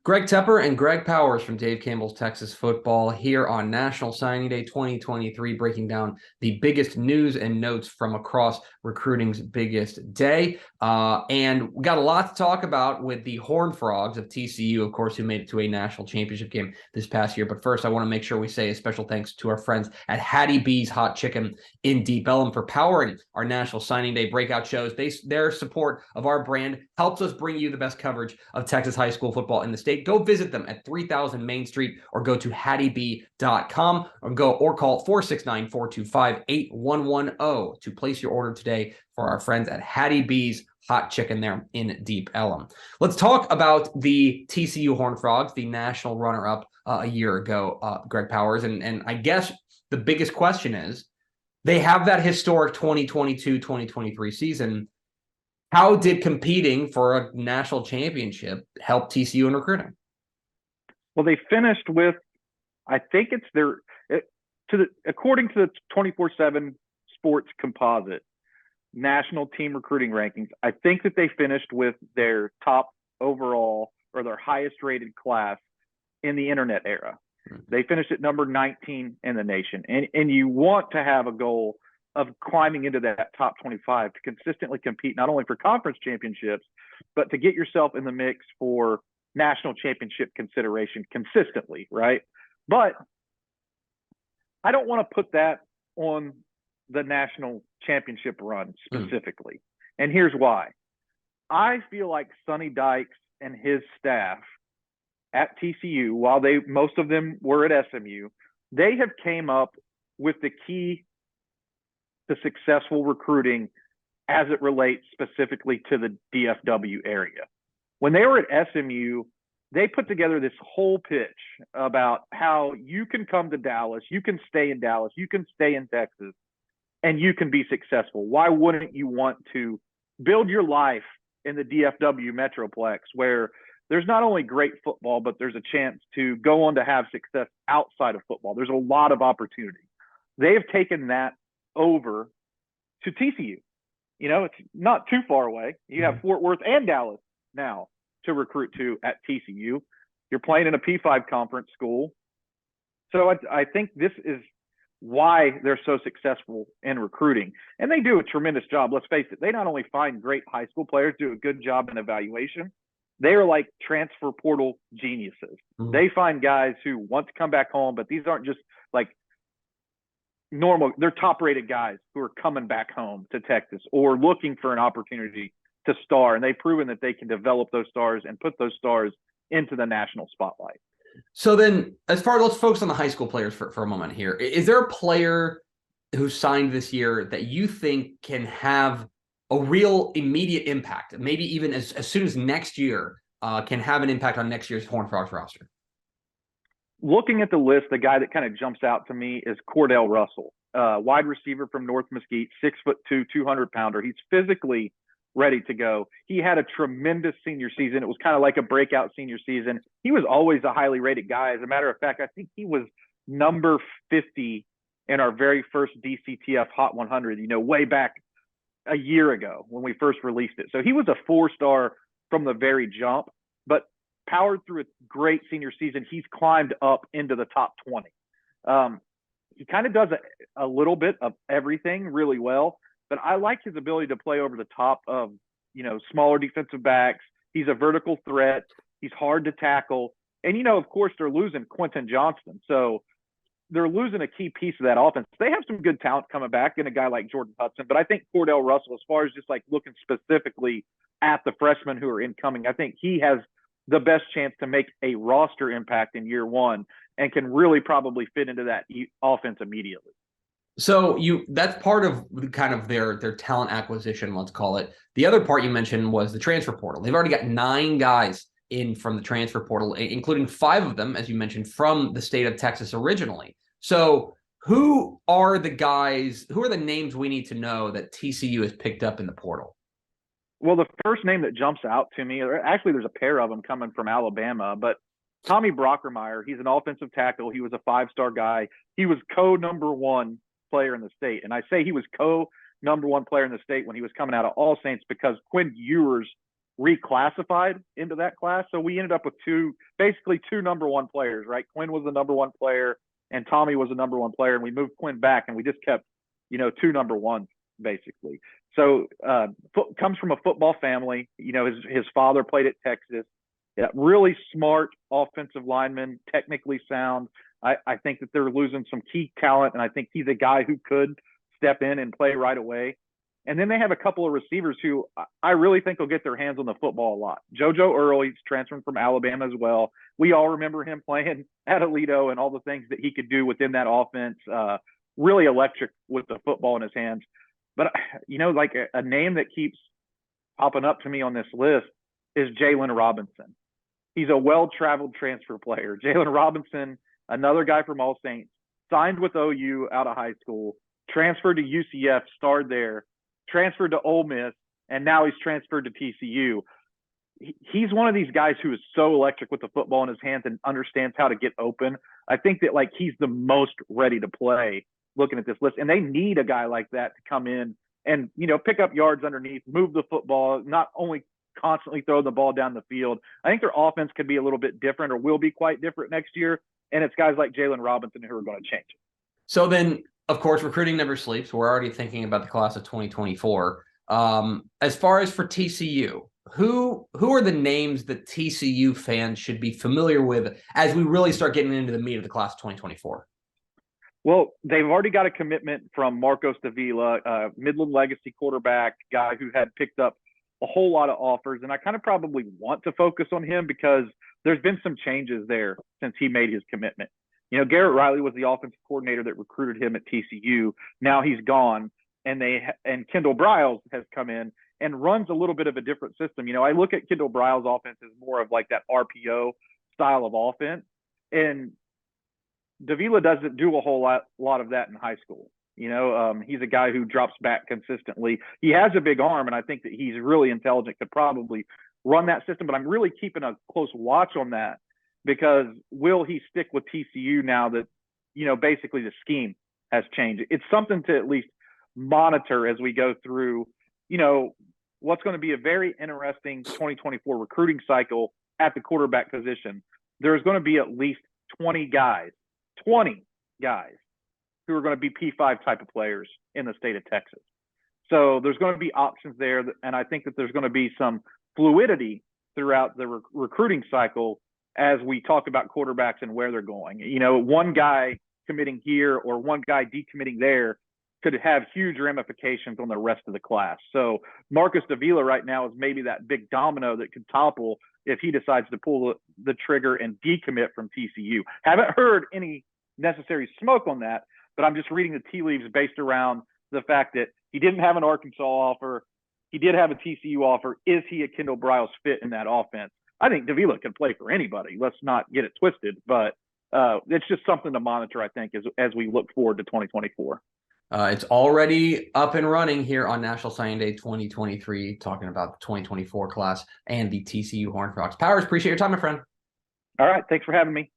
Greg Tepper and Greg Powers from Dave Campbell's Texas Football here on National Signing Day 2023, breaking down the biggest news and notes from across recruiting's biggest day. And we got a lot to talk about with the Horned Frogs of TCU, of course, who made it to a national championship game this past year. But first, I want to make sure we say a special thanks to our friends at Hattie B's Hot Chicken in Deep Ellum for powering our National Signing Day breakout shows. Their support of our brand helps us bring you the best coverage of Texas high school football in the state. Go visit them at 3000 Main Street or go to hattieb.com or call 469-425-8110 to place your order today for our friends at Hattie B's Hot Chicken there in Deep Ellum. Let's talk about the TCU Horned Frogs, the national runner-up a year ago, Greg Powers. And I guess the biggest question is, they have that historic 2022-2023 season. How did competing for a national championship help TCU in recruiting? Well, they finished with, I think it's according to the 24/7 Sports Composite national team recruiting rankings, I think that they finished with their top overall or their highest rated class in the internet era. Mm-hmm. They finished at number 19 in the nation. And you want to have a goal of climbing into that top 25 to consistently compete, not only for conference championships, but to get yourself in the mix for national championship consideration consistently, right? But I don't want to put that on the national championship run specifically. And here's why. I feel like Sonny Dykes and his staff at TCU, while most of them were at SMU, they have came up with the key to successful recruiting as it relates specifically to the DFW area. When they were at SMU, they put together this whole pitch about how you can come to Dallas, you can stay in Dallas, you can stay in Texas, and you can be successful. Why wouldn't you want to build your life in the DFW Metroplex, where there's not only great football, but there's a chance to go on to have success outside of football? There's a lot of opportunity. They have taken that over to TCU. You know, it's not too far away. You have Fort Worth and Dallas now to recruit to at TCU. You're playing in a P5 conference school. So I think this is why they're so successful in recruiting. And they do a tremendous job. Let's face it. They not only find great high school players, do a good job in evaluation. They are like transfer portal geniuses. Mm-hmm. They find guys who want to come back home, but these aren't just like normal. They're top-rated guys who are coming back home to Texas or looking for an opportunity to star. And they've proven that they can develop those stars and put those stars into the national spotlight. So then, let's focus on the high school players for a moment here. Is there a player who signed this year that you think can have a real immediate impact, maybe even as soon as next year, can have an impact on next year's Horned Frogs roster? Looking at the list, the guy that kind of jumps out to me is Cordell Russell, wide receiver from North Mesquite, 6'2", 200-pounder. He's physically ready to go. He had a tremendous senior season. It was kind of like a breakout senior season. He was always a highly rated guy. As a matter of fact, I think he was number 50 in our very first DCTF Hot 100, way back a year ago when we first released it. So he was a 4-star from the very jump, but powered through a great senior season. He's climbed up into the top 20. He kind of does a little bit of everything really well, but I like his ability to play over the top of, smaller defensive backs. He's a vertical threat. He's hard to tackle. And, of course, they're losing Quentin Johnston. So they're losing a key piece of that offense. They have some good talent coming back in a guy like Jordan Hudson, but I think Cordell Russell, as far as just like looking specifically at the freshmen who are incoming, I think he has the best chance to make a roster impact in year one and can really probably fit into that offense immediately. So that's part of kind of their talent acquisition, let's call it. The other part you mentioned was the transfer portal. They've already got 9 guys in from the transfer portal, including 5 of them, as you mentioned, from the state of Texas originally. So who are the names we need to know that TCU has picked up in the portal? Well, the first name that jumps out to me, actually there's a pair of them coming from Alabama, but Tommy Brockermeyer, he's an offensive tackle. He was a 5-star guy. He was number 1 player in the state. And I say he was number 1 player in the state when he was coming out of All Saints because Quinn Ewers reclassified into that class. So we ended up with basically two number one players, right? Quinn was the number one player and Tommy was the number one player. And we moved Quinn back and we just kept, two number ones basically. So comes from a football family. His father played at Texas. Yeah, really smart offensive lineman, technically sound. I think that they're losing some key talent, and I think he's a guy who could step in and play right away. And then they have a couple of receivers who I really think will get their hands on the football a lot. JoJo Earl, he's transferring from Alabama as well. We all remember him playing at Alito and all the things that he could do within that offense. Really electric with the football in his hands. But, like a name that keeps popping up to me on this list is Jalen Robinson. He's a well-traveled transfer player. Jalen Robinson, another guy from All Saints, signed with OU out of high school, transferred to UCF, starred there, transferred to Ole Miss, and now he's transferred to TCU. He's one of these guys who is so electric with the football in his hands and understands how to get open. I think that he's the most ready to play looking at this list. And they need a guy like that to come in and, pick up yards underneath, move the football, not only constantly throw the ball down the field. I think their offense could be a little bit different or will be quite different next year. And it's guys like Jalen Robinson who are going to change it. So then, of course, recruiting never sleeps. We're already thinking about the class of 2024. As far as for TCU, who are the names that TCU fans should be familiar with as we really start getting into the meat of the class of 2024? Well, they've already got a commitment from Marcos Davila, Midland legacy quarterback, guy who had picked up a whole lot of offers. And I kind of probably want to focus on him because there's been some changes there since he made his commitment. Garrett Riley was the offensive coordinator that recruited him at TCU. Now he's gone, and Kendall Briles has come in and runs a little bit of a different system. I look at Kendall Briles' offense as more of like that RPO style of offense, and Davila doesn't do a whole lot of that in high school. He's a guy who drops back consistently. He has a big arm, and I think that he's really intelligent, could probably run that system. But I'm really keeping a close watch on that because will he stick with TCU now that, basically the scheme has changed? It's something to at least monitor as we go through, what's going to be a very interesting 2024 recruiting cycle at the quarterback position. There's going to be at least 20 guys who are going to be P5 type of players in the state of Texas. So there's going to be options there. And I think that there's going to be some fluidity throughout the recruiting cycle as we talk about quarterbacks and where they're going. One guy committing here or one guy decommitting there could have huge ramifications on the rest of the class. So Marcus Davila right now is maybe that big domino that could topple if he decides to pull the trigger and decommit from TCU. Haven't heard any necessary smoke on that, but I'm just reading the tea leaves based around the fact that he didn't have an Arkansas offer. He did have a TCU offer. Is he a Kendall Briles fit in that offense? I think Davila can play for anybody. Let's not get it twisted, but it's just something to monitor, I think, as we look forward to 2024. It's already up and running here on National Signing Day 2023, talking about the 2024 class and the TCU Horned Frogs. Powers, appreciate your time, my friend. All right. Thanks for having me.